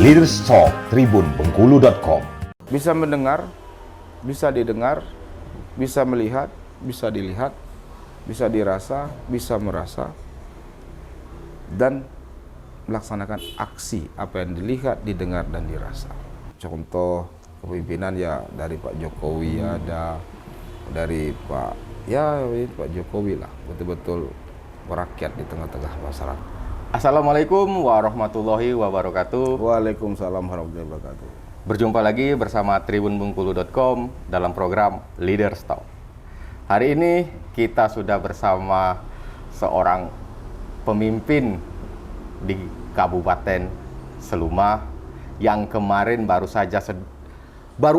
Leaders Talk tribunbengkulu.com. Bisa mendengar, bisa didengar, bisa melihat, bisa dilihat, bisa dirasa, bisa merasa, dan melaksanakan aksi apa yang dilihat, didengar, dan dirasa. Contoh kepemimpinan ya dari Pak Jokowi ada, dari Pak Jokowi lah, betul-betul merakyat di tengah-tengah masyarakat. Assalamualaikum warahmatullahi wabarakatuh. Waalaikumsalam warahmatullahi wabarakatuh. Berjumpa lagi bersama tribunbengkulu.com dalam program Leaders Talk. Hari ini kita sudah bersama seorang pemimpin di Kabupaten Seluma yang kemarin baru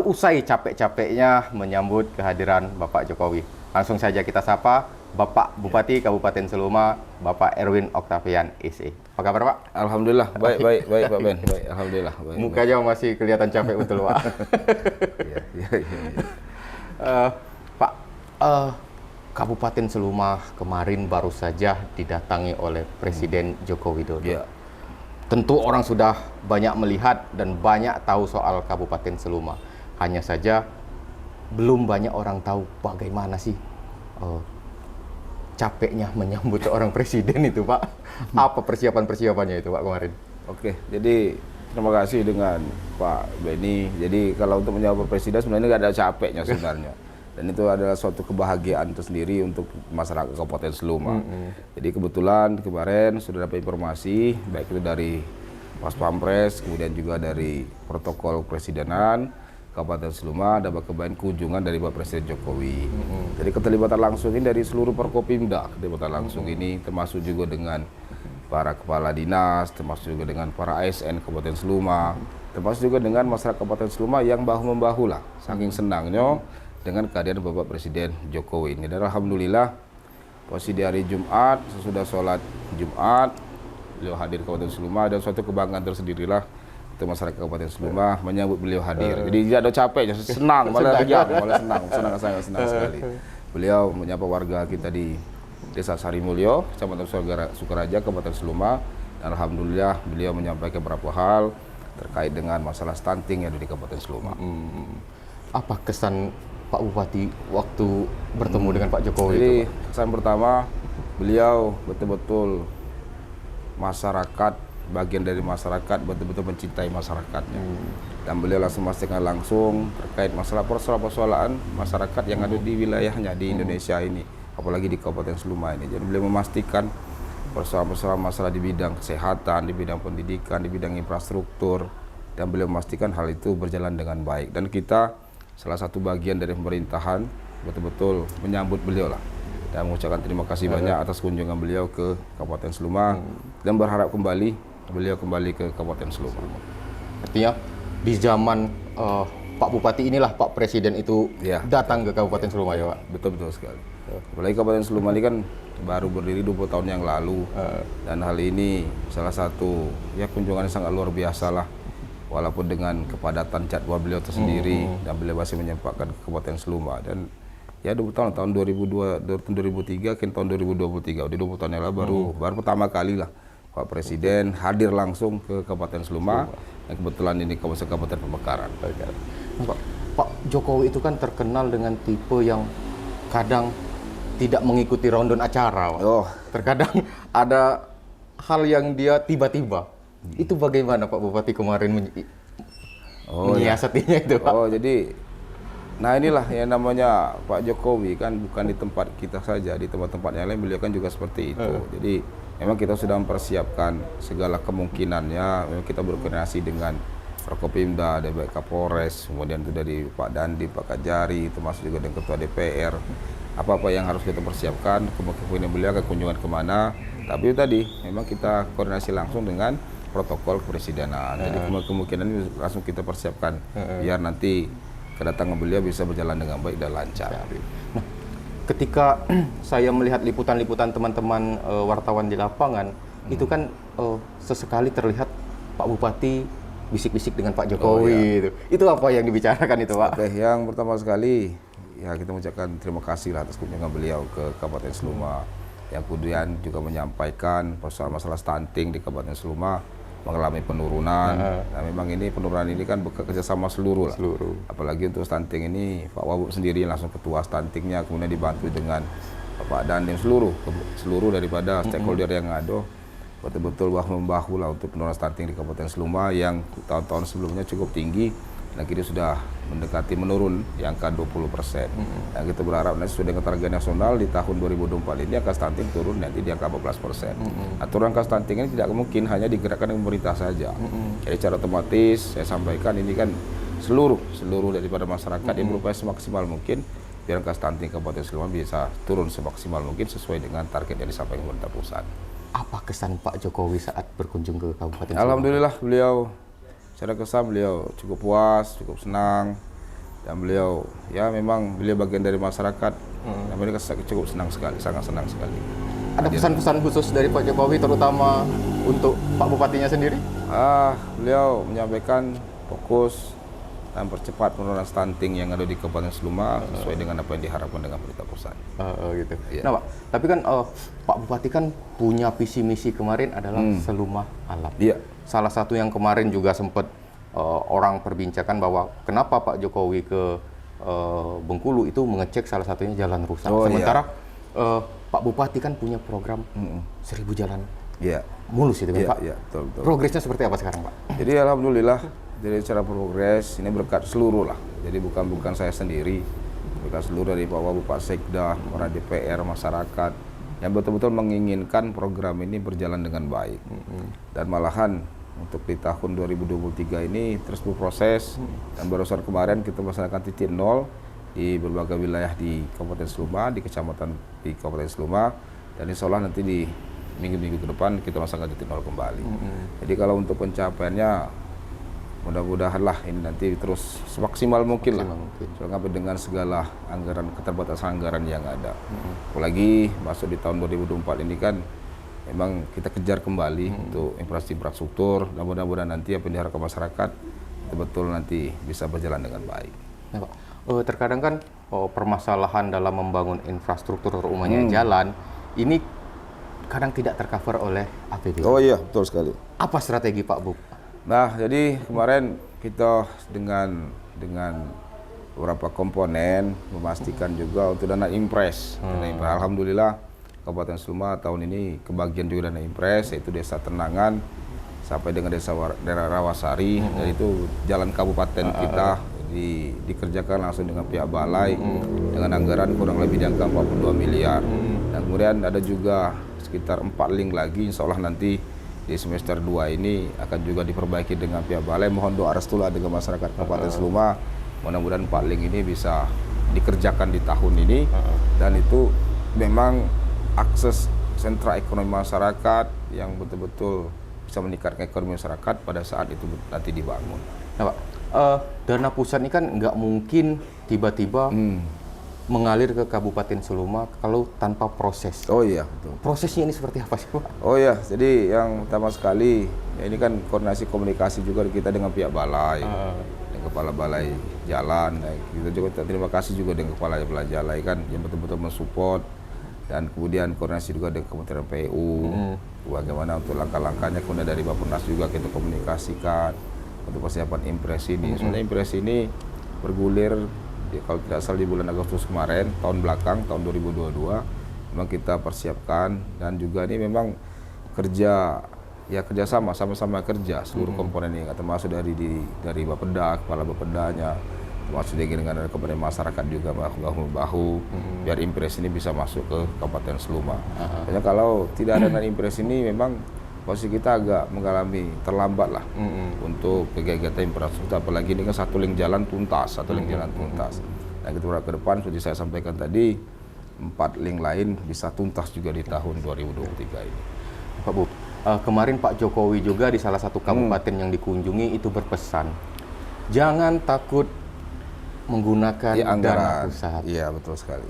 usai capek-capeknya menyambut kehadiran Bapak Jokowi. Langsung saja kita sapa Bapak Bupati Kabupaten Seluma, Bapak Erwin Octavian SE. Apa kabar, Pak? Alhamdulillah, baik Pak Ben. Baik, alhamdulillah. Baik, mukanya masih kelihatan capek betul, Pak. Iya. Pak, Kabupaten Seluma kemarin baru saja didatangi oleh Presiden Joko Widodo. Ya. Tentu orang sudah banyak melihat dan banyak tahu soal Kabupaten Seluma. Hanya saja belum banyak orang tahu bagaimana sih capeknya menyambut seorang presiden itu, Pak. Apa persiapan-persiapannya itu, Pak, kemarin? Oke, jadi terima kasih dengan Pak Benny. Jadi kalau untuk menyambut presiden sebenarnya nggak ada capeknya sebenarnya. Dan itu adalah suatu kebahagiaan tersendiri untuk masyarakat Kabupaten Seluma. Jadi kebetulan kemarin sudah dapat informasi, baik itu dari Pas Pampres, kemudian juga dari protokol presidenan Kabupaten Seluma, ada kebagian kunjungan dari Bapak Presiden Jokowi. Jadi keterlibatan langsung ini dari seluruh Forkopimda, keterlibatan langsung ini termasuk juga dengan para kepala dinas, termasuk juga dengan para ASN Kabupaten Seluma, termasuk juga dengan masyarakat Kabupaten Seluma yang bahu-membahu lah, saking senangnya dengan kehadiran Bapak Presiden Jokowi ini. Dan alhamdulillah, posisi di hari Jumat, sesudah sholat Jumat, beliau hadir ke Kabupaten Seluma, dan suatu kebanggaan tersendirilah itu masyarakat Kabupaten Seluma menyambut beliau hadir. Jadi tidak ada capeknya, senang, malah riang, malah senang sekali. Beliau menyapa warga kita di Desa Sarimulyo, Kecamatan Sukaraja, Kabupaten Seluma. Dan alhamdulillah beliau menyampaikan beberapa hal terkait dengan masalah stunting yang ada di Kabupaten Seluma. Apa kesan Pak Bupati waktu bertemu dengan Pak Jokowi Jadi itu, Pak? kesan pertama, beliau betul-betul masyarakat, bagian dari masyarakat, betul-betul mencintai masyarakatnya. Dan beliau langsung memastikan langsung terkait masalah persoalan masyarakat yang ada di wilayahnya di Indonesia ini, apalagi di Kabupaten Seluma ini. Jadi beliau memastikan persoalan masalah di bidang kesehatan, di bidang pendidikan, di bidang infrastruktur, dan beliau memastikan hal itu berjalan dengan baik. Dan kita salah satu bagian dari pemerintahan betul-betul menyambut beliau lah, dan mengucapkan terima kasih banyak atas kunjungan beliau ke Kabupaten Seluma, dan berharap beliau kembali ke Kabupaten Seluma. Artinya di zaman Pak Bupati inilah Pak Presiden itu datang ke Kabupaten Seluma, ya, Pak? Betul sekali. Apalagi Kabupaten Seluma ini kan baru berdiri 20 tahun yang lalu, dan hal ini salah satu kunjungan yang sangat luar biasa lah, walaupun dengan kepadatan jadwal beliau tersendiri, dan beliau masih menyempatkan ke Kabupaten Seluma. Dan 20 tahun 2003 ke tahun 2023, udah 20 tahun yang lalu baru pertama kali lah Pak Presiden hadir langsung ke Kabupaten Seluma, dan kebetulan ini Kabupaten Pemekaran. Pak Jokowi itu kan terkenal dengan tipe yang kadang tidak mengikuti rundown acara, Pak. Terkadang ada hal yang dia tiba-tiba. Itu bagaimana Pak Bupati kemarin menyiasatinya itu, Pak? Jadi, nah inilah yang namanya Pak Jokowi kan bukan di tempat kita saja, di tempat-tempat yang lain beliau kan juga seperti itu. Jadi memang kita sudah mempersiapkan segala kemungkinannya. Memang kita berkoordinasi dengan Forkopimda, dari baik Kapolres, kemudian itu dari Pak Dandi, Pak Kajari, termasuk juga dengan Ketua DPR. Apa-apa yang harus kita persiapkan, kemungkinan beliau akan kunjungan kemana. Tapi tadi memang kita koordinasi langsung dengan protokol kepresidenan. Jadi kemungkinan ini langsung kita persiapkan biar nanti kedatangan beliau bisa berjalan dengan baik dan lancar. Nah, ketika saya melihat liputan-liputan teman-teman wartawan di lapangan, itu kan sesekali terlihat Pak Bupati bisik-bisik dengan Pak Jokowi. Itu apa yang dibicarakan itu, Pak? Oke, yang pertama sekali kita mengucapkan terima kasih lah atas kunjungan beliau ke Kabupaten Seluma, yang kemudian juga menyampaikan persoalan masalah stunting di Kabupaten Seluma. mengalami penurunan. Nah, memang ini penurunan ini kan bekerja sama seluruh lah. Apalagi untuk stunting ini Pak Wabub sendiri langsung ketua stuntingnya, kemudian dibantu dengan Pak Dandim seluruh daripada stakeholder yang ada, betul-betul bahu-membahu lah untuk penurunan stunting di Kabupaten Seluma yang tahun-tahun sebelumnya cukup tinggi. Nah, kini sudah mendekati menurun di angka 20%. Nah, kita berharap nanti sesuai dengan target nasional di tahun 2024 ini angka stunting turun nanti di angka 14%. Aturan angka stunting ini tidak mungkin hanya digerakkan oleh pemerintah saja. Jadi secara otomatis saya sampaikan ini kan seluruh daripada masyarakat yang berupaya semaksimal mungkin biar angka stunting Kabupaten Seluma bisa turun semaksimal mungkin sesuai dengan target yang disampaikan pemerintah pusat. Apa kesan Pak Jokowi saat berkunjung ke Kabupaten Seluma? Alhamdulillah beliau secara kesan beliau cukup puas, cukup senang, dan beliau ya memang beliau bagian dari masyarakat. Dan beliau cukup senang sekali, sangat senang sekali. Ada pesan-pesan khusus dari Pak Jokowi terutama untuk Pak Bupatinya sendiri? Beliau menyampaikan fokus dan percepat penurunan stunting yang ada di Kabupaten Seluma sesuai dengan apa yang diharapkan dengan pemerintah pusat. Gitu. Iya. Nah Pak, tapi kan Pak Bupati kan punya visi misi kemarin adalah Seluma Alam. Iya. Salah satu yang kemarin juga sempat orang perbincangkan bahwa kenapa Pak Jokowi ke Bengkulu itu mengecek salah satunya jalan rusak. Sementara Pak Bupati kan punya program 1000 jalan mulus itu kan Pak. Iya, betul. Progresnya seperti apa sekarang Pak? Jadi alhamdulillah dari secara progres ini berkat seluruh lah. Jadi bukan saya sendiri, berkat seluruh dari Pak Wabub, Pak Sekda, para DPR, masyarakat yang betul-betul menginginkan program ini berjalan dengan baik. Dan malahan untuk di tahun 2023 ini terus berproses dan barusan kemarin kita melaksanakan titik nol di berbagai wilayah di Kabupaten Seluma, di kecamatan di Kabupaten Seluma, dan insya Allah nanti di minggu-minggu ke depan kita melaksanakan titik nol kembali. Jadi kalau untuk pencapaiannya mudah-mudahan lah ini nanti terus semaksimal mungkin lah. Sampai dengan segala keterbatasan anggaran yang ada. Apalagi masuk di tahun 2024 ini kan memang kita kejar kembali untuk infrastruktur dan mudah-mudahan nanti apa yang diharapkan masyarakat betul nanti bisa berjalan dengan baik. Nah, Pak, terkadang kan permasalahan dalam membangun infrastruktur terutama jalan ini kadang tidak tercover oleh APBD. Oh iya, betul sekali. Apa strategi Pak Bu? Nah, jadi kemarin kita dengan beberapa komponen memastikan juga untuk dana impres. Alhamdulillah Kabupaten Seluma tahun ini kebagian juga dana impres, yaitu Desa Tenangan sampai dengan daerah Rawasari, dan itu jalan kabupaten kita dikerjakan langsung dengan pihak balai dengan anggaran kurang lebih di angka 42 miliar. Dan kemudian ada juga sekitar 4 link lagi, insya Allah nanti di semester 2 ini akan juga diperbaiki dengan pihak balai. Mohon doa restu lah dengan masyarakat Kabupaten Seluma. Mudah-mudahan 4 link ini bisa dikerjakan di tahun ini, dan itu memang akses sentra ekonomi masyarakat yang betul-betul bisa meningkatkan ekonomi masyarakat pada saat itu nanti dibangun. Nah Pak, dana pusat ini kan nggak mungkin tiba-tiba mengalir ke Kabupaten Seluma kalau tanpa proses. Oh iya, betul. Prosesnya ini seperti apa sih Pak? Oh iya, jadi yang pertama sekali ya ini kan koordinasi komunikasi juga kita dengan pihak balai, dengan kepala balai jalan. Nah, kita juga terima kasih juga dengan kepala balai jalan kan yang betul-betul mensupport, dan kemudian koordinasi juga dengan Kementerian PU, bagaimana untuk langkah-langkahnya. Kemudian dari Bappenas juga kita komunikasikan untuk persiapan impres ini. Soalnya impres ini bergulir kalau tidak salah di bulan Agustus kemarin, tahun belakang, tahun 2022, memang kita persiapkan, dan juga ini memang kerjasama, sama-sama kerja seluruh komponen ini, termasuk dari Bapeda, kepala Bapedanya, termasuk dengan komponen masyarakat juga bahu-membahu, biar impres ini bisa masuk ke Kabupaten Seluma. Karena kalau tidak ada impres ini memang posisi kita agak mengalami terlambat lah untuk kegiatan infrastruktur, apalagi ini kan satu link jalan tuntas. Nah, kita berharap ke depan seperti saya sampaikan tadi 4 link lain bisa tuntas juga di tahun 2023 ini. Pak Bu, kemarin Pak Jokowi juga di salah satu kabupaten yang dikunjungi itu berpesan, jangan takut menggunakan dana pusat. Iya, betul sekali.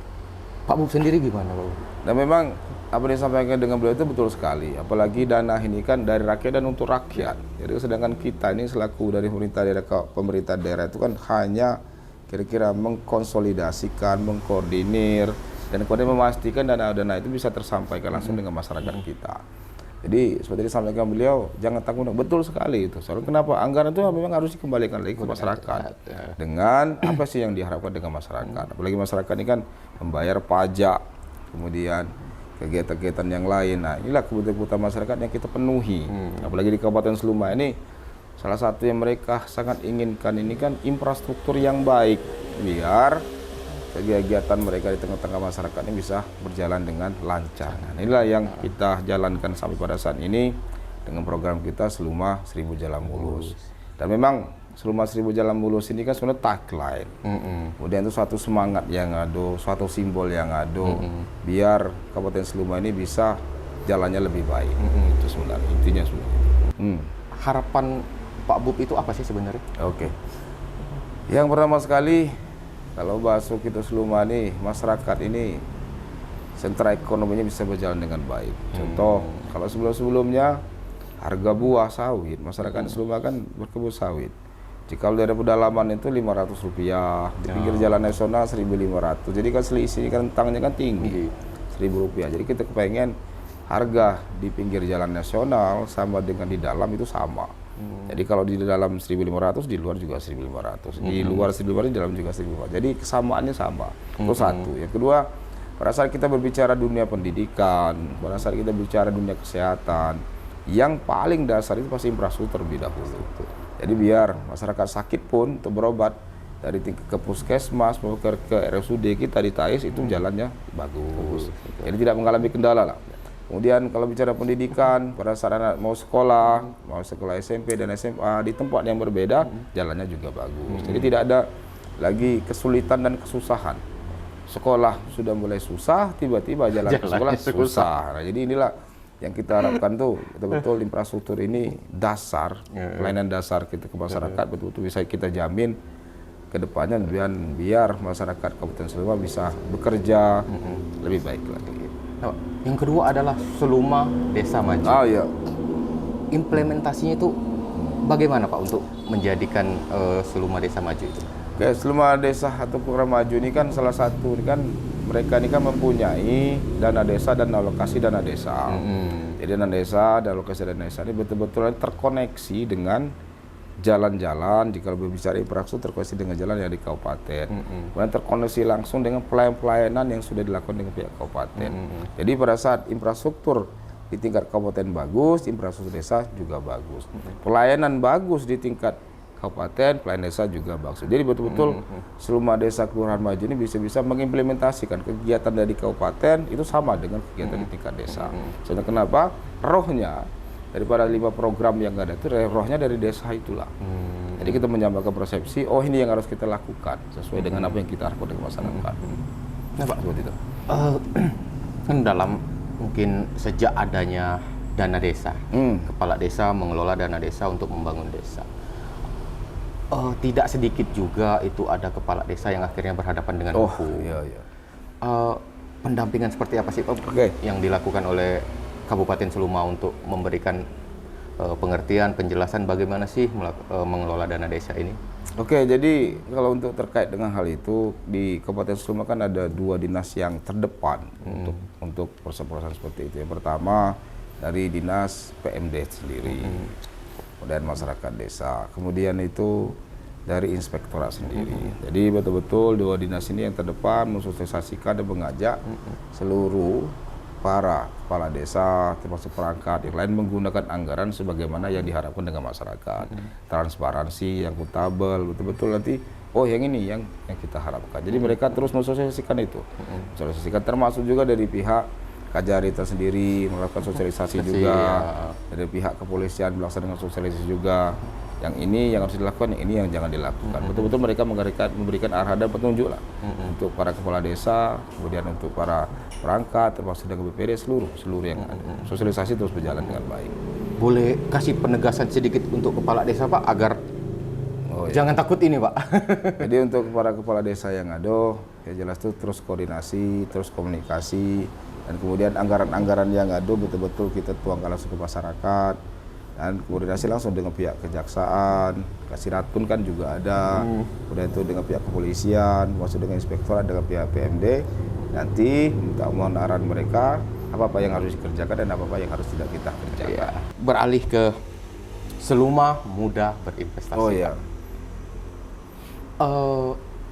Pak Bu sendiri gimana Pak Bu? Dan memang apa yang disampaikan dengan beliau itu betul sekali. Apalagi dana ini kan dari rakyat dan untuk rakyat. Jadi sedangkan kita ini selaku dari pemerintah daerah itu kan hanya kira-kira mengkonsolidasikan, mengkoordinir, dan kemudian memastikan dana-dana itu bisa tersampaikan langsung dengan masyarakat kita. Jadi seperti disampaikan beliau, jangan tanggung. Betul sekali itu. Soalnya kenapa? Anggaran itu memang harus dikembalikan lagi ke masyarakat. Dengan apa sih yang diharapkan dengan masyarakat? Apalagi masyarakat ini kan membayar pajak, kemudian kegiatan-kegiatan yang lain. Nah, inilah kebutuhan masyarakat yang kita penuhi. Apalagi di Kabupaten Seluma ini, salah satu yang mereka sangat inginkan ini kan infrastruktur yang baik, biar kegiatan mereka di tengah-tengah masyarakat ini bisa berjalan dengan lancar. Nah, inilah yang kita jalankan sampai pada saat ini dengan program kita Seluma 1000 Jalan Mulus. Dan memang Seluma 1000 Jalan Mulus ini kan sebenarnya tagline. Kemudian itu suatu semangat yang ada, suatu simbol yang ada, biar Kabupaten Seluma ini bisa jalannya lebih baik. Itu sebenarnya intinya sebenarnya. Harapan Pak Bub itu apa sih sebenarnya? Oke. Yang pertama sekali, kalau bahasa kita Seluma nih, masyarakat ini sentra ekonominya bisa berjalan dengan baik. Contoh, kalau sebelum-sebelumnya harga buah sawit, masyarakat Seluma kan berkebun sawit. Jika daerah pedalaman itu Rp500, di pinggir jalan nasional 1.500. Jadi kan selisih rentangnya kan tinggi, Rp1.000. Jadi kita kepengen harga di pinggir jalan nasional sama dengan di dalam itu sama. Jadi kalau di dalam 1.500, di luar juga 1.500. Di luar 1.500, di dalam juga 1.500. Jadi kesamaannya sama. Itu satu. Yang kedua, pada saat kita berbicara dunia pendidikan, pada saat kita bicara dunia kesehatan, yang paling dasar itu pasti infrastruktur terlebih dahulu. Jadi biar masyarakat sakit pun untuk berobat dari ke puskesmas mau ke RSUD kita di Tais itu jalannya bagus. Jadi tidak mengalami kendala lah. Kemudian kalau bicara pendidikan, pada saat anak mau sekolah SMP dan SMA di tempat yang berbeda, jalannya juga bagus. Jadi tidak ada lagi kesulitan dan kesusahan. Sekolah sudah mulai susah, tiba-tiba jalan ke sekolah susah. Nah, jadi inilah yang kita harapkan tuh betul-betul infrastruktur ini dasar, pelayanan dasar kita ke masyarakat betul-betul bisa kita jamin ke depannya biar masyarakat Kabupaten Seluma bisa bekerja lebih baik lagi. Yang kedua adalah Seluma Desa Maju. Oh iya. Implementasinya itu bagaimana Pak untuk menjadikan Seluma Desa Maju itu? Oke, Seluma Desa atau program Maju ini kan salah satu kan mereka ini kan mempunyai dana desa dan alokasi dana desa. Jadi dana desa dan alokasi dana desa ini betul-betul terkoneksi dengan jalan-jalan. Jika berbicara infrastruktur terkoneksi dengan jalan yang di kabupaten, kemudian terkoneksi langsung dengan pelayanan yang sudah dilakukan dengan pihak kabupaten. Jadi pada saat infrastruktur di tingkat kabupaten bagus, infrastruktur desa juga bagus. Pelayanan bagus di tingkat kabupaten, pelayanan desa juga bagus. Jadi betul-betul Seluma Desa Kelurahan Maju ini bisa mengimplementasikan kegiatan dari kabupaten itu sama dengan kegiatan di tingkat desa. Soalnya kenapa? Rohnya daripada 5 program yang ada itu rohnya dari desa itulah. Jadi kita menyampaikan persepsi, oh ini yang harus kita lakukan sesuai dengan apa yang kita harapkan dari masyarakat. Nah Pak, seperti itu. Kan dalam mungkin sejak adanya dana desa, kepala desa mengelola dana desa untuk membangun desa. Tidak sedikit juga itu ada kepala desa yang akhirnya berhadapan dengan hukum. Iya. Pendampingan seperti apa sih Pak yang dilakukan oleh Kabupaten Seluma untuk memberikan pengertian, penjelasan bagaimana sih mengelola dana desa ini? Oke, jadi kalau untuk terkait dengan hal itu di Kabupaten Seluma kan ada 2 dinas yang terdepan untuk proses-proses seperti itu. Yang pertama dari dinas PMD sendiri, kemudian masyarakat desa, kemudian itu dari inspektorat sendiri. Jadi betul-betul 2 dinas ini yang terdepan mensosialisasikan dan mengajak seluruh para kepala desa termasuk perangkat yang lain menggunakan anggaran sebagaimana yang diharapkan dengan masyarakat. Transparansi yang akuntabel, betul-betul nanti yang ini yang kita harapkan. Jadi mereka terus mensosialisasikan itu. Mensosialisasikan termasuk juga dari pihak Kajari tersendiri melakukan sosialisasi juga. Dari pihak kepolisian melaksanakan sosialisasi juga. Yang ini yang harus dilakukan, yang ini yang jangan dilakukan. Betul-betul mereka memberikan arahan dan petunjuk lah untuk para kepala desa, kemudian untuk para perangkat, termasuk dengan BPD seluruh yang ada. Sosialisasi terus berjalan dengan baik. Boleh kasih penegasan sedikit untuk kepala desa Pak agar jangan takut ini Pak. Jadi untuk para kepala desa yang ada, ya jelas itu terus koordinasi, terus komunikasi, dan kemudian anggaran-anggaran yang ada betul-betul kita tuangkan langsung ke masyarakat. Dan koordinasi langsung dengan pihak kejaksaan, Kasirat pun kan juga ada, kemudian itu dengan pihak kepolisian, maksud dengan inspektorat, dengan pihak PMD, nanti minta mohon arahan mereka, apa-apa yang harus dikerjakan dan apa-apa yang harus tidak kita kerjakan. Iya. Beralih ke Seluma Muda Berinvestasi. Oh iya.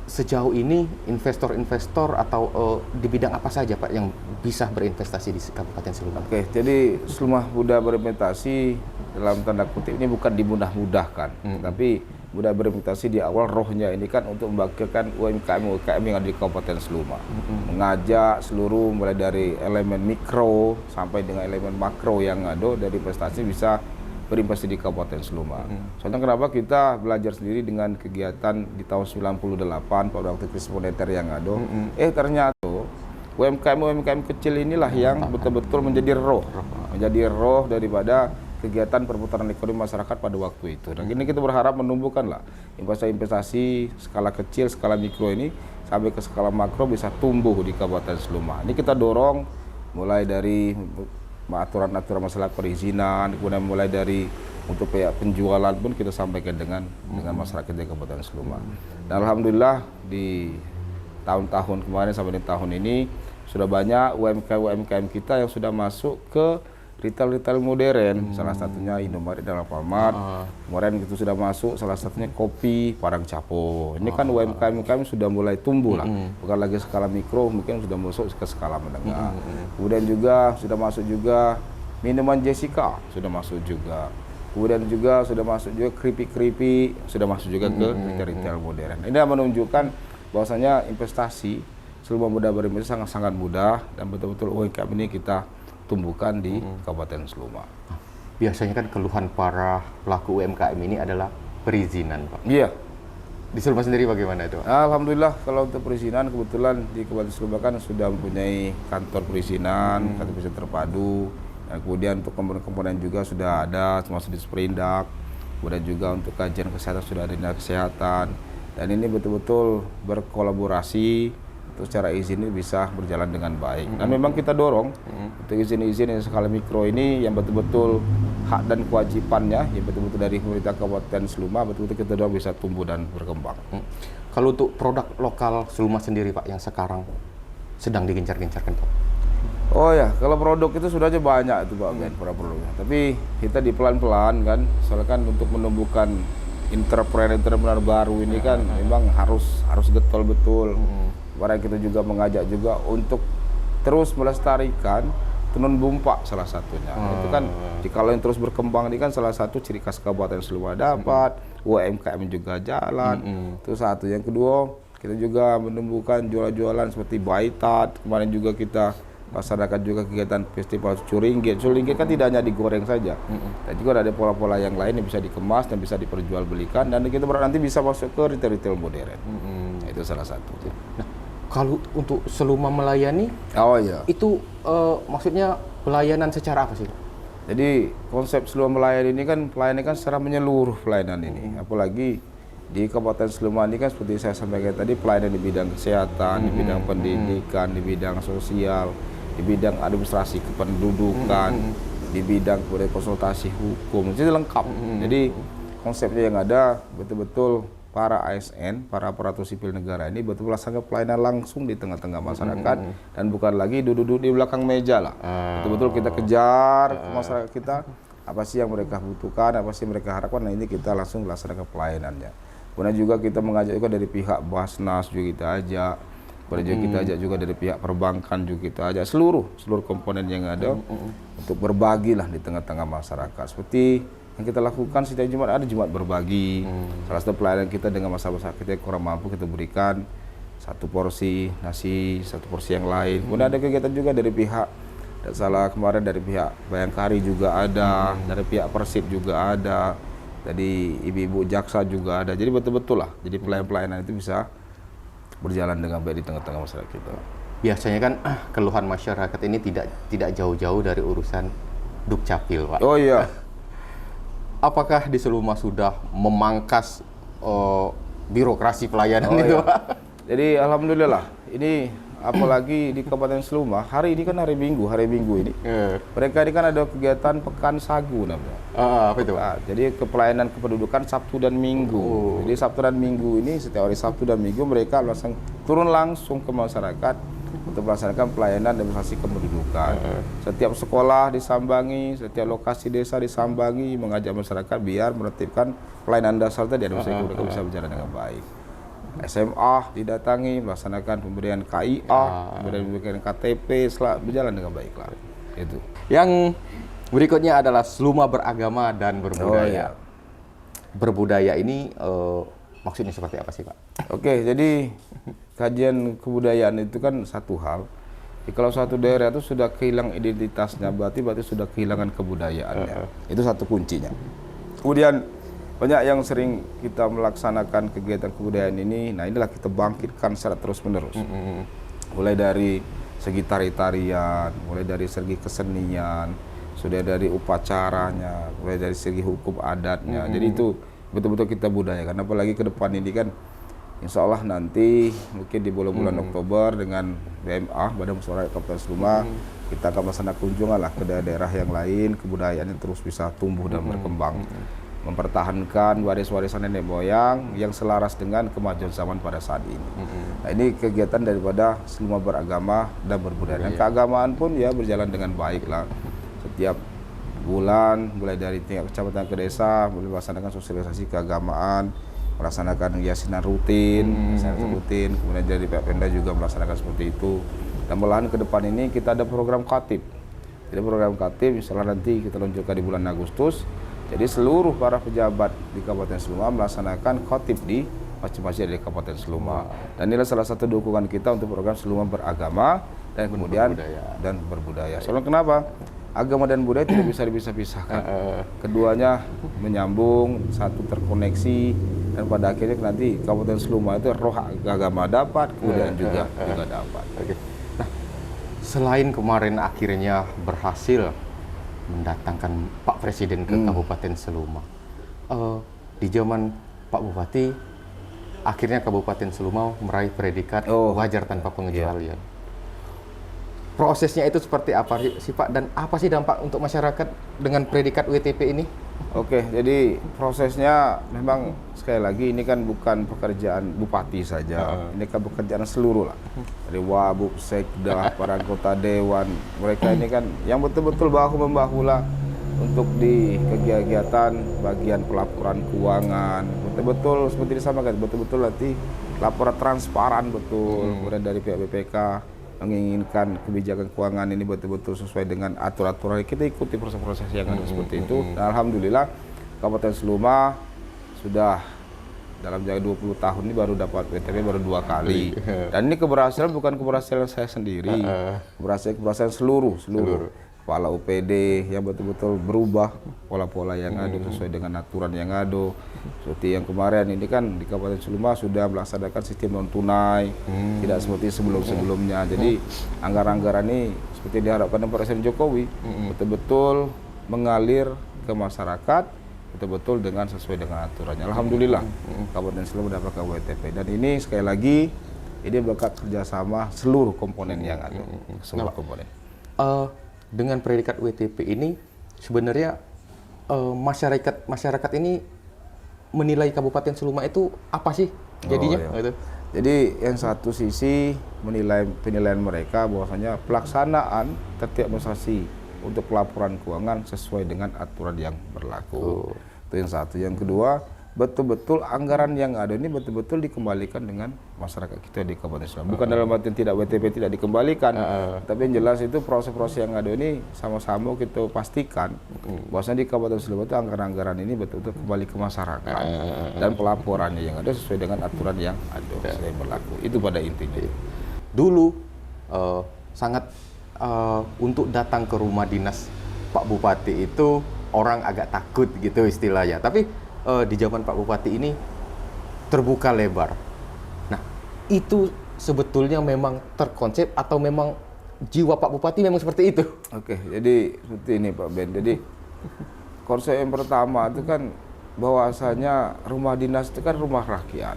Sejauh ini investor-investor atau di bidang apa saja Pak yang bisa berinvestasi di Kabupaten Seluma? Oke, jadi Seluma Muda Berinvestasi dalam tanda kutip ini bukan dimudah-mudahkan, tapi mudah berinvestasi di awal rohnya ini kan untuk membangkitkan UMKM yang ada di Kabupaten Seluma. Mengajak seluruh mulai dari elemen mikro sampai dengan elemen makro yang ada dari investasi bisa berinvestasi di Kabupaten Seluma. Soalnya kenapa kita belajar sendiri dengan kegiatan di tahun 98 pada waktu krisis moneter yang ada. Ternyata UMKM kecil inilah yang betul-betul menjadi roh daripada kegiatan perputaran ekonomi masyarakat pada waktu itu. Dan ini kita berharap menumbuhkanlah investasi skala kecil, skala mikro ini sampai ke skala makro bisa tumbuh di Kabupaten Seluma. Ini kita dorong mulai dari aturan-aturan masalah perizinan, kemudian mulai dari untuk pihak penjualan pun kita sampaikan dengan masyarakat di Kabupaten Seluma. Dan alhamdulillah di tahun-tahun kemarin sampai di tahun ini sudah banyak UMKM kita yang sudah masuk ke retail modern, salah satunya Indomaret dan Alfamart. Kemarin itu sudah masuk, salah satunya kopi Parang Capo. Ini kan UMKM sudah mulai tumbuh lah, bukan lagi skala mikro, mungkin sudah masuk ke skala menengah. Kemudian juga sudah masuk juga minuman Jessica, sudah masuk juga. Kemudian juga sudah masuk juga keripik sudah masuk juga ke retail modern. Ini menunjukkan bahwasanya investasi Seluma Muda Berinvestasi sangat mudah dan betul-betul UMKM ini kita tumbuhkan di Kabupaten Seluma. Biasanya kan keluhan para pelaku UMKM ini adalah perizinan, Pak. Iya. Di Seluma sendiri bagaimana itu? Alhamdulillah kalau untuk perizinan kebetulan di Kabupaten Seluma kan sudah mempunyai kantor perizinan, kantor perizinan terpadu. Dan kemudian untuk komponen-komponen juga sudah ada, termasuk di Sperindak. Kemudian juga untuk kajian kesehatan sudah ada dinas kesehatan. Dan ini betul-betul berkolaborasi untuk secara izin ini bisa berjalan dengan baik. Dan memang kita dorong untuk izin-izin yang skala mikro ini yang betul-betul hak dan kewajibannya, yang betul-betul dari pemerintah Kabupaten Seluma, betul-betul kita dorong bisa tumbuh dan berkembang. Kalau untuk produk lokal Seluma sendiri Pak yang sekarang sedang digencar-gencarkan Pak? Oh ya, kalau produk itu sudah aja banyak itu Pak, produk-produknya. Tapi kita di pelan-pelan kan, soalnya kan untuk menumbuhkan entrepreneur baru ini kan memang harus getol betul. Kemarin kita juga mengajak juga untuk terus melestarikan tenun bumpak salah satunya. Itu kan jikalau yang terus berkembang ini kan salah satu ciri khas Kabupaten Seluma dapat, UMKM juga jalan. Itu satu. Yang kedua, kita juga menumbuhkan jualan-jualan seperti baitat. Kemarin juga kita laksanakan juga kegiatan festival Curinggit. Curinggit kan tidak hanya digoreng saja, dan juga ada pola-pola yang lain yang bisa dikemas dan bisa diperjualbelikan. Dan kita berharap nanti bisa masuk ke retail modern. Itu salah satu. Nah, kalau untuk Seluma melayani, itu maksudnya pelayanan secara apa sih? Jadi konsep Seluma melayani ini kan pelayanan kan secara menyeluruh pelayanan ini. Apalagi di Kabupaten Seluma ini kan seperti saya sampaikan tadi pelayanan di bidang kesehatan, di bidang pendidikan, di bidang sosial, di bidang administrasi kependudukan, di bidang konsultasi hukum, jadi lengkap. Jadi konsepnya yang ada betul-betul para ASN, para aparatur sipil negara ini betul melaksanakan pelayanan langsung di tengah-tengah masyarakat dan bukan lagi duduk-duduk di belakang meja lah. Betul-betul kita kejar masyarakat kita, apa sih yang mereka butuhkan, apa sih yang mereka harapkan, nah ini kita langsung laksanakan pelayanannya. Kemudian juga kita mengajak juga dari pihak Basnas juga kita ajak, kemudian juga kita ajak juga dari pihak perbankan juga kita ajak seluruh komponen yang ada untuk berbagi lah di tengah-tengah masyarakat. Seperti yang kita lakukan setiap Jumat ada Jumat berbagi. Salah satu pelayanan kita dengan masyarakat kita yang kurang mampu kita berikan satu porsi nasi, satu porsi yang lain. Kemudian ada kegiatan juga dari pihak, tidak salah kemarin dari pihak Bayangkari juga ada, dari pihak Persib juga ada, dari ibu-ibu jaksa juga ada. Jadi betul-betul lah. Jadi pelayanan itu bisa berjalan dengan baik di tengah-tengah masyarakat kita. Biasanya kan keluhan masyarakat ini tidak jauh-jauh dari urusan Dukcapil, Pak. Oh iya. Apakah di Seluma sudah memangkas birokrasi pelayanan itu, Pak? Jadi alhamdulillah, ini apalagi di Kabupaten Seluma, hari ini kan hari Minggu ini. Mereka ini kan ada kegiatan Pekan Sagu namanya. Apa itu? Jadi pelayanan kependudukan Sabtu dan Minggu. Jadi Sabtu dan Minggu ini, setiap hari Sabtu dan Minggu mereka turun langsung ke masyarakat untuk melaksanakan pelayanan demonstrasi kependudukan. Setiap sekolah disambangi, setiap lokasi desa disambangi, mengajak masyarakat biar menertibkan pelayanan dasar tadi demonstrasi kependudukan bisa berjalan dengan baik. SMA didatangi, melaksanakan pemberian KIA, kemudian pemberian KTP, berjalan dengan baik lah. Itu. Yang berikutnya adalah Seluma beragama dan berbudaya. Berbudaya ini maksudnya seperti apa sih, Pak? Oke, jadi kajian kebudayaan itu kan satu hal. Jadi kalau suatu daerah itu sudah kehilangan identitasnya, berarti sudah kehilangan kebudayaannya. Itu satu kuncinya. Kemudian banyak yang sering kita melaksanakan kegiatan kebudayaan ini, nah inilah kita bangkitkan secara terus-menerus. Mulai dari segi tari-tarian, mulai dari segi kesenian, sudah dari upacaranya, mulai dari segi hukum adatnya. Jadi itu betul-betul kita budayakan. Apalagi ke depan ini kan, insya Allah nanti mungkin di bulan-bulan Oktober dengan BMA, Badan Musyawarah Kabupaten Seluma, kita akan melaksanakan kunjungan lah ke daerah yang lain, kebudayaan yang terus bisa tumbuh dan berkembang. Mempertahankan waris-warisan nenek moyang yang selaras dengan kemajuan zaman pada saat ini. Nah, ini kegiatan daripada Seluma beragama dan berbudaya. Dan keagamaan pun ya berjalan dengan baik lah. Setiap bulan, mulai dari tingkat kecamatan ke desa, mulai melaksanakan sosialisasi keagamaan, melaksanakan yasinan rutin, kemudian dari pihak Pemda juga melaksanakan seperti itu. Dan malahan ke depan ini kita ada program Khatib. Jadi program Khatib, misalnya nanti kita luncurkan di bulan Agustus. Jadi seluruh para pejabat di Kabupaten Seluma melaksanakan khatib di masjid-masjid di Kabupaten Seluma. Dan inilah salah satu dukungan kita untuk program Seluma beragama dan kemudian berbudaya. Soalnya kenapa? Agama dan budaya tidak bisa dipisah-pisahkan. Keduanya menyambung, satu terkoneksi, dan pada akhirnya nanti Kabupaten Seluma itu roh agama dapat, kebudayaan juga dapat. Nah, selain kemarin akhirnya berhasil mendatangkan Pak Presiden ke Kabupaten Seluma. Di zaman Pak Bupati, akhirnya Kabupaten Seluma meraih predikat wajar tanpa pengecualian. Prosesnya itu seperti apa sih Pak, dan apa sih dampak untuk masyarakat dengan predikat WTP ini? Oke, jadi prosesnya memang sekali lagi ini kan bukan pekerjaan bupati saja, ini kan pekerjaan seluruh lah. Dari Wabub, Sekda, para anggota dewan, mereka ini kan yang betul-betul bahu-membahu lah untuk di kegiatan bagian pelaporan keuangan, betul-betul seperti disampaikan, betul-betul nanti laporan transparan betul, kemudian dari pihak BPK menginginkan kebijakan keuangan ini betul-betul sesuai dengan aturan-aturan. Kita ikuti proses-proses yang ada seperti itu. Dan alhamdulillah Kabupaten Seluma sudah dalam jangka 20 tahun ini baru dapat WTP baru 2 kali. Dan ini keberhasilan bukan keberhasilan saya sendiri. Keberhasilan seluruh kepala UPD yang betul-betul berubah pola-pola yang ada sesuai dengan aturan yang ada. Seperti yang kemarin ini kan di Kabupaten Seluma sudah melaksanakan sistem non tunai, tidak seperti sebelum-sebelumnya. Jadi anggaran-anggaran ini seperti diharapkan oleh Presiden Jokowi betul-betul mengalir ke masyarakat, betul-betul dengan sesuai dengan aturannya. Alhamdulillah Kabupaten Seluma mendapatkan WTP, dan ini sekali lagi ini berkat kerjasama seluruh komponen yang ada, semua komponen. Dengan predikat WTP ini sebenarnya masyarakat ini menilai Kabupaten Seluma itu apa sih jadinya? Gitu. Jadi yang satu sisi penilaian mereka bahwasanya pelaksanaan tertib administrasi untuk pelaporan keuangan sesuai dengan aturan yang berlaku. Itu yang satu. Yang kedua, betul-betul anggaran yang ada ini betul-betul dikembalikan dengan masyarakat kita di Kabupaten Seluma. Bukan dalam artian tidak WTP tidak dikembalikan, tapi yang jelas itu proses-proses yang ada ini sama-sama kita pastikan bahwasanya di Kabupaten Seluma itu anggaran-anggaran ini betul-betul kembali ke masyarakat dan pelaporannya yang ada sesuai dengan aturan yang ada sesuai berlaku. Itu pada intinya. Dulu sangat untuk datang ke rumah dinas Pak Bupati itu orang agak takut gitu istilahnya. Tapi di zaman Pak Bupati ini terbuka lebar. Nah, itu sebetulnya memang terkonsep atau memang jiwa Pak Bupati memang seperti itu? Oke, jadi seperti ini Pak Ben. Jadi konsep yang pertama itu kan bahwasanya rumah dinas itu kan rumah rakyat.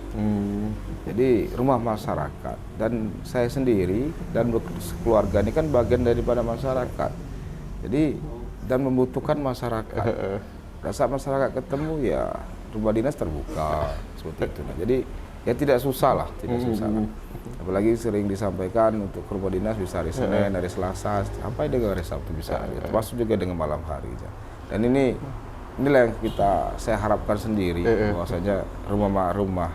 Jadi rumah masyarakat. Dan saya sendiri dan keluarga ini kan bagian daripada masyarakat. Jadi dan membutuhkan masyarakat. Saat masyarakat ketemu ya rumah dinas terbuka seperti itu. Nah, jadi ya tidak susah lah, tidak susah lah. Apalagi sering disampaikan untuk ke rumah dinas bisa hari Senin, hari Selasa, sampai dengan hari Sabtu bisa, termasuk juga dengan malam hari. Dan inilah yang saya harapkan sendiri, bahwasanya rumah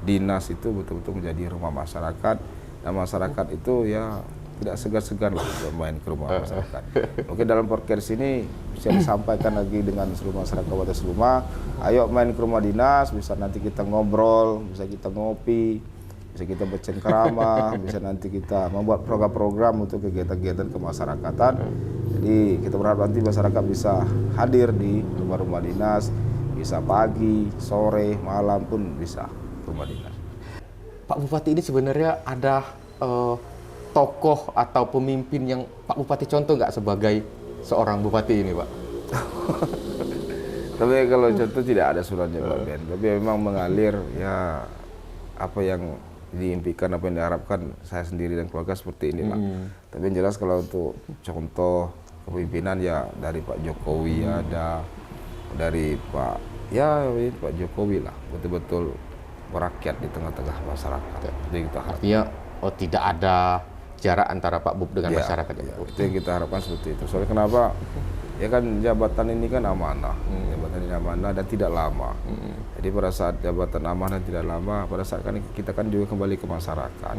dinas itu betul-betul menjadi rumah masyarakat, dan masyarakat itu ya tidak segan-segan lah untuk main ke rumah masyarakat. Mungkin dalam podcast ini bisa disampaikan lagi dengan seluruh masyarakat Kabupaten Seluma, ayo main ke rumah dinas, bisa nanti kita ngobrol, bisa kita ngopi, bisa kita bercengkerama, bisa nanti kita membuat program-program untuk kegiatan-kegiatan kemasyarakatan. Jadi kita berharap nanti masyarakat bisa hadir di rumah-rumah dinas, bisa pagi, sore, malam pun bisa rumah dinas. Pak Bupati ini sebenarnya ada tokoh atau pemimpin yang Pak Bupati contoh nggak sebagai seorang bupati ini, Pak? Tapi kalau contoh tidak ada suratnya Pak Ben, tapi memang mengalir ya apa yang diimpikan, apa yang diharapkan saya sendiri dan keluarga seperti inilah. Tapi yang jelas kalau untuk contoh kepemimpinan ya dari Pak Jokowi ada, dari Pak Jokowi lah, betul-betul merakyat di tengah-tengah masyarakat. Jadi kita harap. Artinya tidak ada jarak antara Pak Bub dengan masyarakat. Ya, itu yang kita harapkan seperti itu. Soalnya kenapa? Ya kan jabatan ini kan amanah, jabatan ini amanah dan tidak lama. Jadi pada saat jabatan amanah dan tidak lama, pada saat kan kita kan juga kembali ke masyarakat.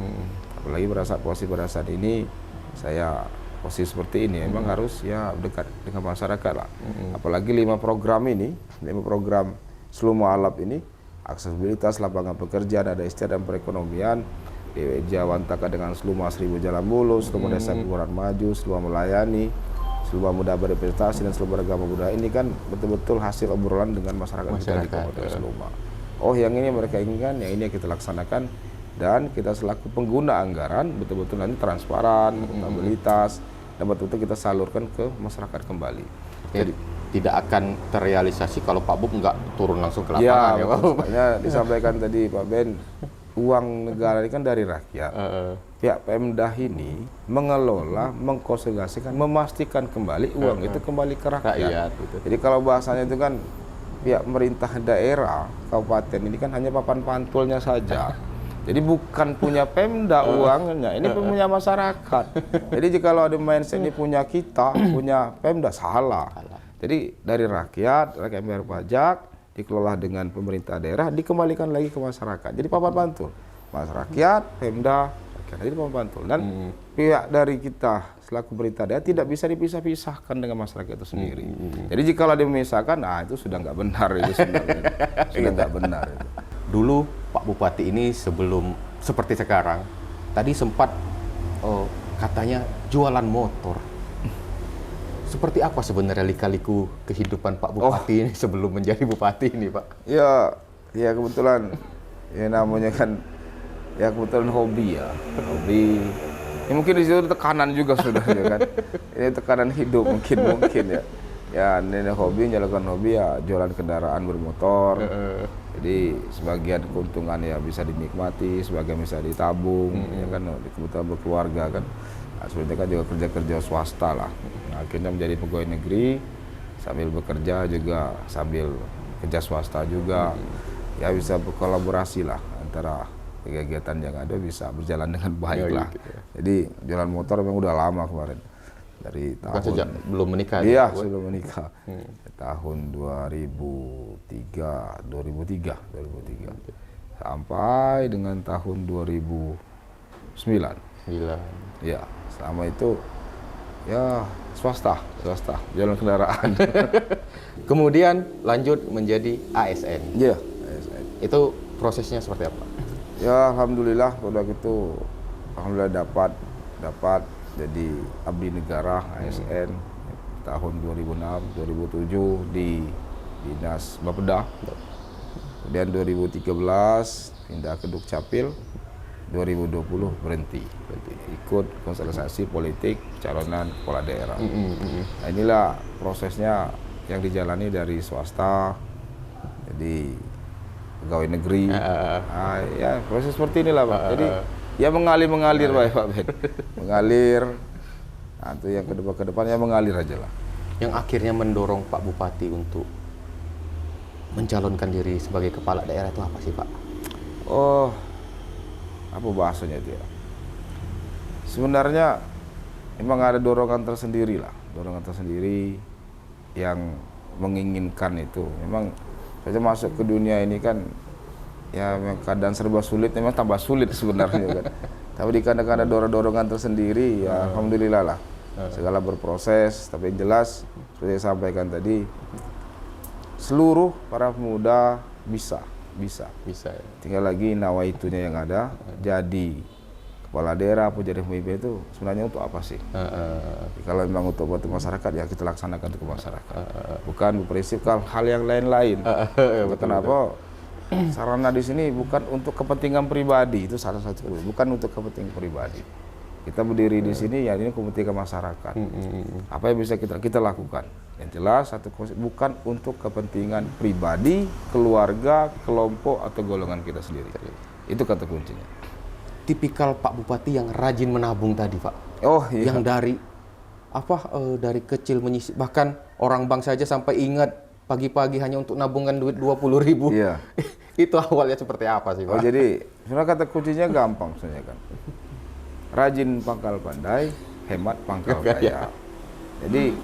Apalagi pada saat ini saya posisi seperti ini, memang harus ya dekat dengan masyarakat lah. Apalagi 5 program Seluma Alap ini, aksesibilitas, lapangan pekerjaan, ada istiadat dan perekonomian, Jawantaka dengan Seluma 1000 Jalan Bulu, Seluma Desa Kelurahan Maju, Seluma Melayani, Seluma Muda Berinvestasi, dan Seluma Agama Budaya. Ini kan betul-betul hasil obrolan dengan masyarakat kita di Kabupaten Seluma. Oh, yang ini mereka inginkan, yang ini yang kita laksanakan, dan kita selaku pengguna anggaran betul-betul nanti transparan, akuntabilitas, dan betul-betul kita salurkan ke masyarakat kembali. Jadi tidak akan terrealisasi kalau Pak Bub nggak turun langsung ke lapangan ya Pak Bub. Makanya disampaikan tadi Pak Ben, uang negara ini kan dari rakyat. Pihak Pemda ini mengelola, mengkonsolidasikan, memastikan kembali uang itu kembali ke rakyat. Jadi kalau bahasanya itu kan pihak pemerintah daerah, kabupaten ini kan hanya papan pantulnya saja. Jadi bukan punya Pemda uangnya, ini punya masyarakat. Jadi jika ada mindset ini punya kita, punya Pemda, salah. Jadi dari rakyat bayar pajak, dikelola dengan pemerintah daerah, dikembalikan lagi ke masyarakat. Jadi papan pantul, masyarakat, Pemda, rakyat. Jadi papan pantul. Dan pihak dari kita selaku pemerintah daerah tidak bisa dipisah-pisahkan dengan masyarakat itu sendiri. Jadi jika ada memisahkan, nah itu sudah nggak benar itu sebenarnya. Sudah nggak benar itu. Dulu Pak Bupati ini sebelum seperti sekarang, tadi sempat katanya jualan motor. Seperti apa sebenarnya lika-liku kehidupan Pak Bupati ini sebelum menjadi Bupati ini, Pak? Ya kebetulan, ya namanya kan, ya kebetulan hobi ya, hobi. Ya mungkin di situ tekanan juga sudah ya kan. Ini tekanan hidup mungkin ya. Ya ini hobi, menjalankan hobi ya jualan kendaraan bermotor. Jadi sebagian keuntungan ya bisa dinikmati, sebagian bisa ditabung, ya kan, kebetulan berkeluarga kan. Nah, sebenarnya kan juga kerja swasta lah. Nah, akhirnya menjadi pegawai negeri, sambil bekerja juga, sambil kerja swasta juga. Ya bisa berkolaborasi lah antara kegiatan yang ada bisa berjalan dengan baik lah. Jadi jualan motor memang udah lama kemarin. Dari tahun sejak belum menikah. Iya, sebelum menikah. Tahun 2003 sampai dengan tahun 2009. Ya, selama itu ya swasta jalan kendaraan. Kemudian lanjut menjadi ASN. Iya, ASN. Itu prosesnya seperti apa? Ya alhamdulillah produk itu alhamdulillah dapat jadi abdi negara ASN tahun 2006 2007 di Dinas Bapeda. Kemudian 2013 pindah ke Dukcapil, 2020 berhenti ikut konsolidasi politik calonan kepala daerah. Nah, inilah prosesnya yang dijalani dari swasta jadi pegawai negeri. Ya proses seperti inilah Pak. Jadi ya mengalir Pak Ben. Mengalir. Nah, itu yang ke depan ya mengalir aja lah. Yang akhirnya mendorong Pak Bupati untuk mencalonkan diri sebagai kepala daerah itu apa sih Pak? Oh, apa bahasanya itu ya? Sebenarnya memang ada dorongan tersendiri lah, dorongan tersendiri yang menginginkan itu. Memang saya masuk ke dunia ini kan, ya memang keadaan serba sulit, memang tambah sulit sebenarnya kan. Tapi dikarenakan ada dorongan tersendiri, ya alhamdulillah lah. Segala berproses, tapi yang jelas seperti saya sampaikan tadi, seluruh para pemuda bisa ya. tinggal lagi nawaitunya yang ada. Jadi kepala daerah apa jadi pemimpin itu sebenarnya untuk apa sih? Kalau memang untuk bantu masyarakat, ya kita laksanakan untuk masyarakat, bukan berprinsipkan hal yang lain-lain. Kenapa? Sarana di sini bukan untuk kepentingan pribadi, itu salah satu, bukan untuk kepentingan pribadi. Kita berdiri di sini ya ini kepentingan masyarakat. Apa yang bisa kita lakukan? Yang jelas bukan untuk kepentingan pribadi, keluarga, kelompok atau golongan kita sendiri. Itu kata kuncinya. Tipikal Pak Bupati yang rajin menabung tadi, Pak. Oh iya. Yang dari kecil menyisir, bahkan orang bank saja sampai ingat pagi-pagi hanya untuk nabungkan duit 20.000. Iya. Itu awalnya seperti apa sih, Pak? Oh jadi sebenarnya kata kuncinya gampang sebenarnya kan. Rajin pangkal pandai, hemat pangkal kaya. Jadi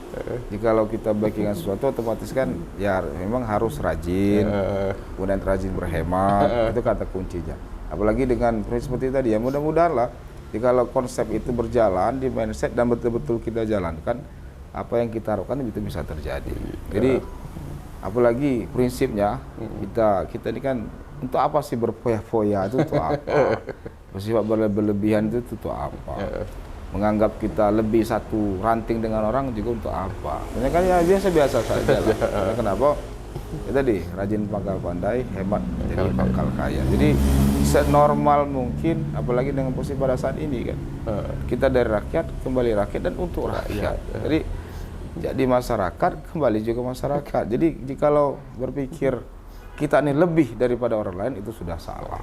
jikalau kita backingan sesuatu, otomatis kan ya memang harus rajin, kemudian rajin berhemat, itu kata kuncinya. Apalagi dengan prinsip seperti tadi, ya mudah-mudahan lah jikalau konsep itu berjalan di mindset dan betul-betul kita jalankan, apa yang kita harapkan itu bisa terjadi. Jadi apalagi prinsipnya kita ini kan untuk apa sih berfoya-foya itu untuk apa? Bersifat berlebihan itu untuk apa? Menganggap kita lebih satu ranting dengan orang juga untuk apa? Sebenarnya kan ya biasa-biasa saja lah. Karena kenapa? Ya tadi, rajin pangkal pandai, hemat jadi pangkal kaya. Jadi senormal mungkin, apalagi dengan posisi pada saat ini kan. Kita dari rakyat, kembali rakyat dan untuk rakyat. Jadi masyarakat, kembali juga masyarakat. Jadi jikalau berpikir kita ini lebih daripada orang lain, itu sudah salah.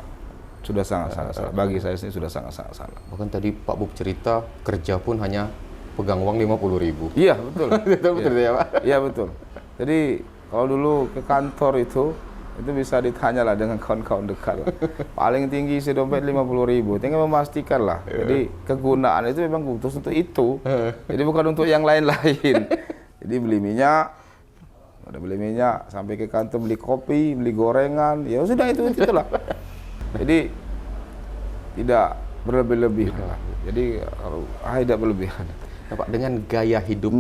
Sudah sangat-sangat salah. Bagi saya sendiri sudah sangat-sangat salah. Bahkan tadi Pak Bub cerita kerja pun hanya pegang uang 50.000. Iya betul. Betul ya Pak? Iya betul. Jadi kalau dulu ke kantor itu bisa ditanya lah dengan kawan-kawan dekat lah. Paling tinggi isi dompet 50.000. Tinggal memastikan lah. Jadi kegunaan itu memang khusus untuk itu. Jadi bukan untuk yang lain-lain. Jadi beli minyak, sampai ke kantor beli kopi, beli gorengan, ya sudah itulah. Jadi tidak berlebih-lebihan. Jadi tidak berlebihan. Nah, Pak, dengan gaya hidup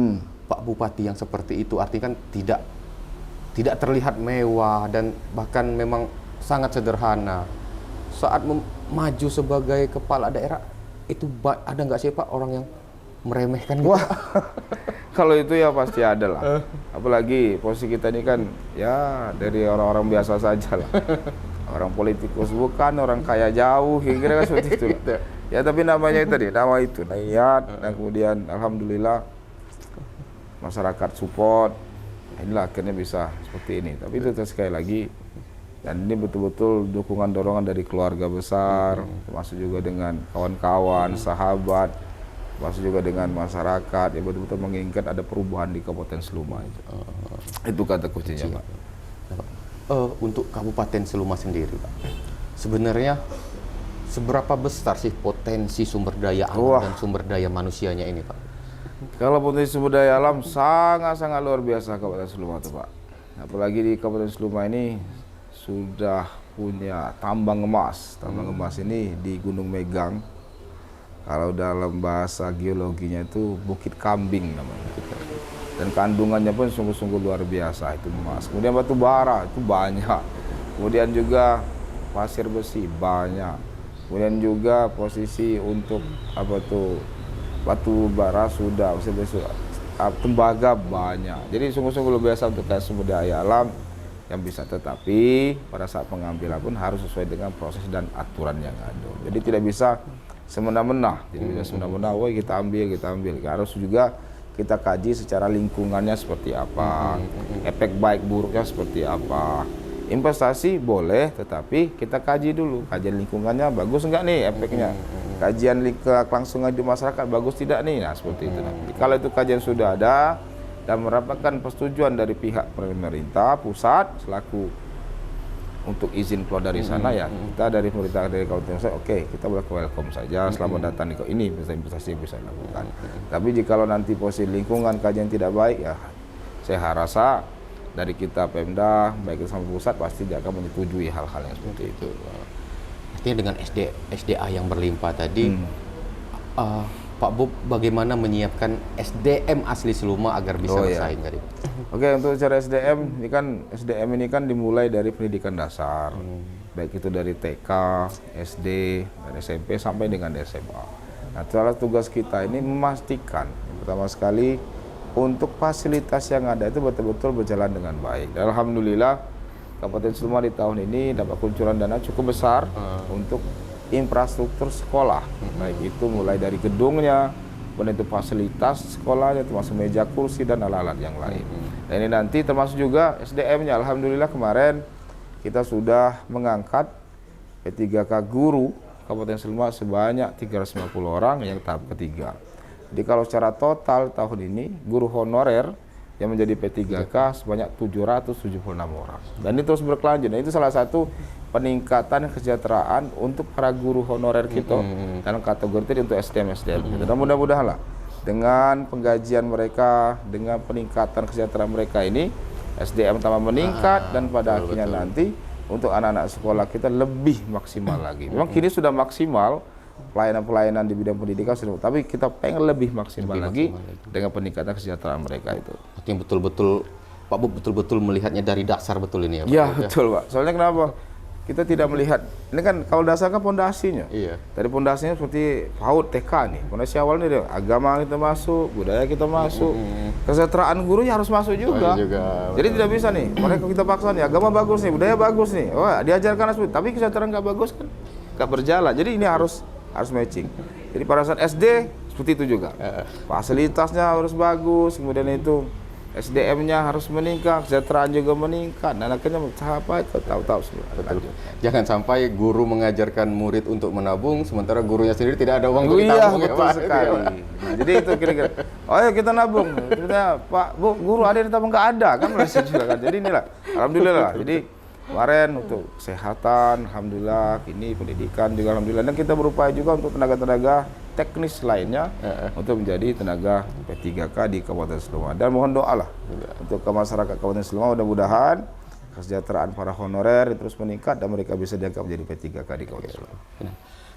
Pak Bupati yang seperti itu, artinya kan tidak terlihat mewah dan bahkan memang sangat sederhana. Saat maju sebagai kepala daerah, itu ada nggak sih Pak orang yang meremehkan gitu? Wah, kalau itu ya pasti ada lah. Apalagi posisi kita ini kan ya dari orang-orang biasa saja lah. Orang politikus bukan, orang kaya jauh, kira-kira seperti itu. Ya tapi namanya itu tadi, nama itu niat, dan kemudian alhamdulillah masyarakat support. Inilah akhirnya bisa seperti ini. Tapi itu sekali lagi, dan ini betul-betul dukungan dorongan dari keluarga besar, termasuk juga dengan kawan-kawan, sahabat, termasuk juga dengan masyarakat yang betul-betul menginginkan ada perubahan di Kabupaten Seluma itu. Itu kata kuncinya, Pak. Untuk Kabupaten Seluma sendiri, Pak, sebenarnya seberapa besar sih potensi sumber daya alam dan sumber daya manusianya ini, Pak? Kalau potensi sumber daya alam sangat-sangat luar biasa Kabupaten Seluma itu, Pak. Apalagi di Kabupaten Seluma ini sudah punya tambang emas. Tambang emas ini di Gunung Megang. Kalau dalam bahasa geologinya itu Bukit Kambing namanya. Dan kandungannya pun sungguh-sungguh luar biasa itu emas. Kemudian batu bara itu banyak. Kemudian juga pasir besi banyak. Kemudian juga posisi untuk batu bara sudah, tembaga banyak. Jadi sungguh-sungguh luar biasa untuk sumber daya alam yang bisa, tetapi pada saat pengambilan pun harus sesuai dengan proses dan aturan yang ada. Jadi tidak bisa semena-mena. Jadi tidak semena-mena, woi kita ambil. Harus juga kita kaji secara lingkungannya seperti apa, efek baik buruknya seperti apa. Investasi boleh, tetapi kita kaji dulu, kajian lingkungannya bagus enggak nih efeknya. Kajian kelangsungan di masyarakat bagus tidak nih, nah seperti itu. Kalau itu kajian sudah ada dan mendapatkan persetujuan dari pihak pemerintah pusat selaku untuk izin keluar dari sana ya kita dari pemerintah dari Kabupaten Sleman, oke, kita boleh welcome saja, selamat datang ke ini, bisa investasi bisa dilakukan. Tapi jikalau nanti posisi lingkungan kajian tidak baik ya, saya rasa dari kita Pemda baik sama pusat pasti dia akan menyetujui hal-hal yang seperti itu. Artinya dengan SDA yang berlimpah tadi, Pak Bob bagaimana menyiapkan SDM asli Seluma agar bisa bersaing tadi? Oke, untuk cara SDM ini kan dimulai dari pendidikan dasar, baik itu dari TK, SD, dan SMP sampai dengan SMA. Nah, salah tugas kita ini memastikan yang pertama sekali untuk fasilitas yang ada itu betul-betul berjalan dengan baik. Dan alhamdulillah Kabupaten Seluma di tahun ini dapat kunculan dana cukup besar untuk infrastruktur sekolah, baik itu mulai dari gedungnya, kemudian itu fasilitas sekolahnya, termasuk meja kursi dan alat-alat yang lain. Dan ini nanti termasuk juga SDM-nya. Alhamdulillah kemarin kita sudah mengangkat P3K guru Kabupaten Seluma sebanyak 350 orang yang tahap ketiga. Jadi kalau secara total tahun ini guru honorer yang menjadi P3K sebanyak 776 orang. Dan ini terus berkelanjut. Dan itu salah satu peningkatan kesejahteraan untuk para guru honorer kita dalam kategori untuk SDM. Dan mudah-mudahan lah dengan penggajian mereka, dengan peningkatan kesejahteraan mereka ini, SDM tambah meningkat dan pada akhirnya nanti untuk anak-anak sekolah kita lebih maksimal lagi. Memang kini sudah maksimal pelayanan-pelayanan di bidang pendidikan, tapi kita pengen lebih maksimal lagi dengan peningkatan kesejahteraan mereka itu. Artinya betul-betul Pak Bob betul-betul melihatnya dari dasar betul ini ya Pak? Ya betul Pak, soalnya kenapa? Kita tidak melihat, ini kan kalau dasar kan pondasinya. Iya. Dari pondasinya seperti PAUD, TK nih. Pondasi awalnya dia agama kita masuk, budaya kita masuk, kesejahteraan gurunya harus masuk juga. Jadi tidak bisa nih, mereka kita paksa nih, agama bagus nih, budaya bagus nih. Wah, diajarkan seperti, tapi kesejahteraan nggak bagus kan, nggak berjalan. Jadi ini harus matching. Jadi pada saat SD seperti itu juga. Fasilitasnya harus bagus, kemudian itu SDM-nya harus meningkat, kesejahteraan juga meningkat, dan akhirnya apa itu tahu-tahu semua. Jangan sampai guru mengajarkan murid untuk menabung, sementara gurunya sendiri tidak ada uang untuk iya, ditabung. Betul sekali. Nah, jadi itu kira-kira, oh ya kita nabung. Kita, Pak, Bu, guru ada yang tabung nggak ada, kan masih juga kan. Jadi inilah, alhamdulillah. Jadi kemarin untuk kesehatan, alhamdulillah, ini pendidikan juga alhamdulillah. Dan kita berupaya juga untuk tenaga-tenaga teknis lainnya untuk menjadi tenaga P3K di Kabupaten Seluma. Dan mohon doa lah untuk ke masyarakat Kabupaten Seluma, mudah-mudahan kesejahteraan para honorer terus meningkat dan mereka bisa dianggap menjadi P3K di Kabupaten Seluma.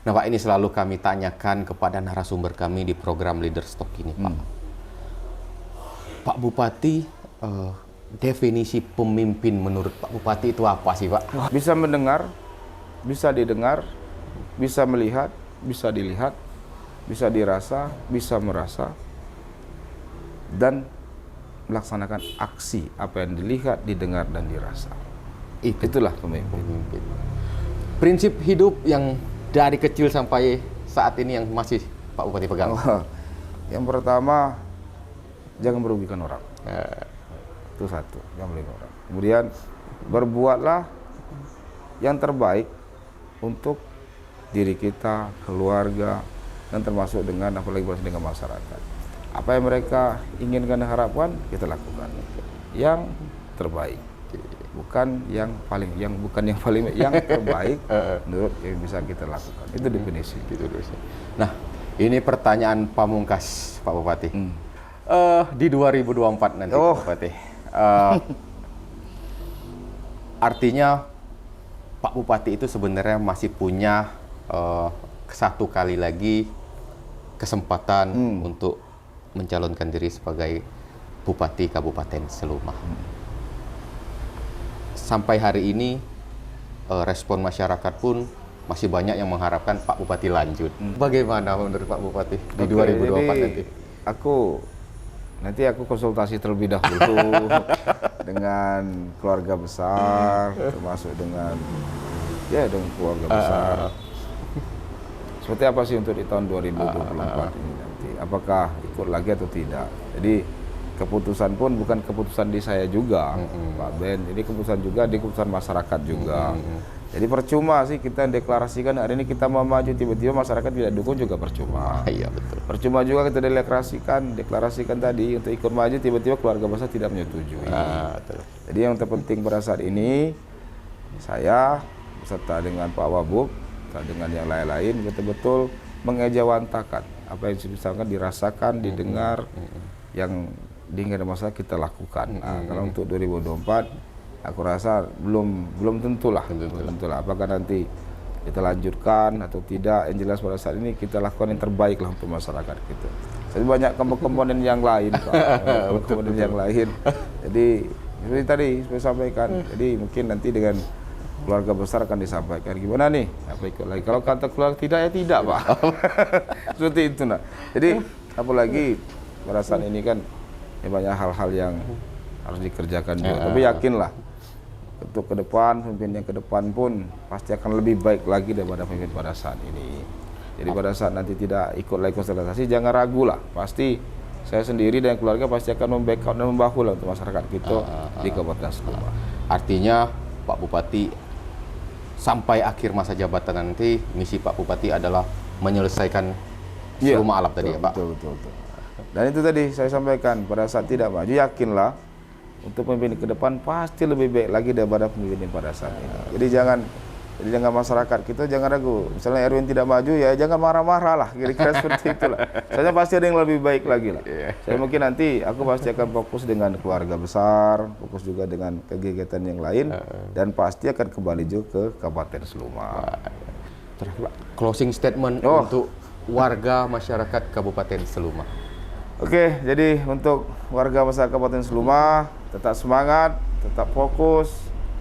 Nah Pak, ini selalu kami tanyakan kepada narasumber kami di program Leaders Talk ini Pak. Pak Bupati, definisi pemimpin menurut Pak Bupati itu apa sih Pak? Bisa mendengar, bisa didengar, bisa melihat, bisa dilihat, bisa dirasa, bisa merasa, dan melaksanakan aksi apa yang dilihat, didengar, dan dirasa. Itulah pemimpin. Prinsip hidup yang dari kecil sampai saat ini yang masih Pak Bupati pegang. Yang pertama, jangan merugikan orang. Itu satu, jangan merugikan orang. Kemudian, berbuatlah yang terbaik untuk diri kita, keluarga, dan termasuk dengan apalagi dengan masyarakat. Apa yang mereka inginkan dan harapkan kita lakukan. Yang terbaik, bukan yang terbaik menurut yang bisa kita lakukan. Itu definisi. Nah, ini pertanyaan pamungkas Pak Bupati. Di 2024 nanti Pak Bupati. Artinya Pak Bupati itu sebenarnya masih punya satu kali lagi kesempatan untuk mencalonkan diri sebagai Bupati Kabupaten Seluma. Sampai hari ini respon masyarakat pun masih banyak yang mengharapkan Pak Bupati lanjut. Bagaimana menurut Pak Bupati di 2024 nanti? Aku konsultasi terlebih dahulu dengan keluarga besar, termasuk dengan keluarga besar. Seperti apa sih untuk di tahun 2024 ini nanti? Apakah ikut lagi atau tidak? Jadi keputusan pun bukan keputusan di saya juga, Pak Ben. Jadi keputusan juga di keputusan masyarakat juga. Jadi percuma sih kita deklarasikan hari ini kita mau maju, tiba-tiba masyarakat tidak dukung juga percuma. Iya betul. Percuma juga kita deklarasikan tadi untuk ikut maju, tiba-tiba keluarga besar tidak menyetujui. Jadi yang terpenting pada saat ini saya beserta dengan Pak Wabub, beserta dengan yang lain-lain betul-betul mengejawantakan apa yang misalkan dirasakan, didengar, yang diinginkan masyarakat kita lakukan. Nah, kalau untuk 2024, aku rasa belum tentulah, apakah nanti kita lanjutkan atau tidak. Yang jelas pada saat ini kita lakukan yang terbaik lah untuk masyarakat gitu. Tapi banyak komponen yang lain, Pak. Komponen yang lain. Jadi seperti tadi saya sampaikan. Jadi mungkin nanti dengan keluarga besar akan disampaikan gimana nih, apa ikut lagi. Kalau kata keluarga tidak ya tidak, Pak. Seperti itu nah. Jadi apalagi pada saat ini kan ya banyak hal-hal yang harus dikerjakan juga. Tapi yakinlah untuk ke depan, pemimpin yang ke depan pun pasti akan lebih baik lagi daripada pemimpin pada saat ini. Jadi pada saat nanti tidak ikut lagi konsultasi, jangan ragu lah. Pasti saya sendiri dan keluarga pasti akan membackup dan membahu lah untuk masyarakat kita di Kabupaten Seluma. Artinya Pak Bupati sampai akhir masa jabatan nanti, misi Pak Bupati adalah menyelesaikan Seluma Alap tadi ya Pak? Betul. Dan itu tadi saya sampaikan, pada saat tidak maju, yakinlah untuk pemimpin ke depan pasti lebih baik lagi daripada pemimpin pada saat ini. Jadi jangan masyarakat kita jangan ragu. Misalnya Erwin tidak maju ya jangan marah-marah lah, kira-kira seperti itulah. Saya pasti ada yang lebih baik lagi lah. Saya mungkin nanti aku pasti akan fokus dengan keluarga besar, fokus juga dengan kegiatan yang lain, dan pasti akan kembali juga ke Kabupaten Seluma. Terakhir Pak, closing statement untuk warga masyarakat Kabupaten Seluma. Oke, jadi untuk warga masyarakat Kabupaten Seluma tetap semangat, tetap fokus,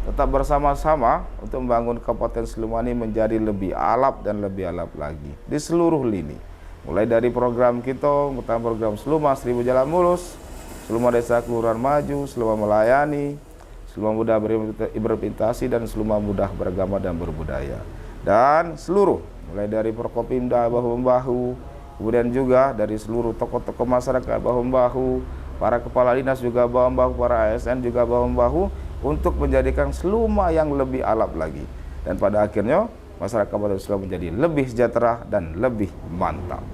tetap bersama-sama untuk membangun Kabupaten Seluma ini menjadi lebih alap dan lebih alap lagi di seluruh lini. Mulai dari program kita, program Seluma 1000 Jalan Mulus, Seluma Desa Kelurahan Maju, Seluma Melayani, Seluma Mudah Berinvestasi, dan Seluma Mudah Beragama dan Berbudaya. Dan seluruh, mulai dari Prokopimda bahu-membahu, kemudian juga dari seluruh tokoh-tokoh masyarakat bahu-membahu, para kepala dinas juga bahu-membahu, para ASN juga bahu-membahu untuk menjadikan Seluma yang lebih alap lagi. Dan pada akhirnya masyarakat Kabupaten Seluma menjadi lebih sejahtera dan lebih mantap.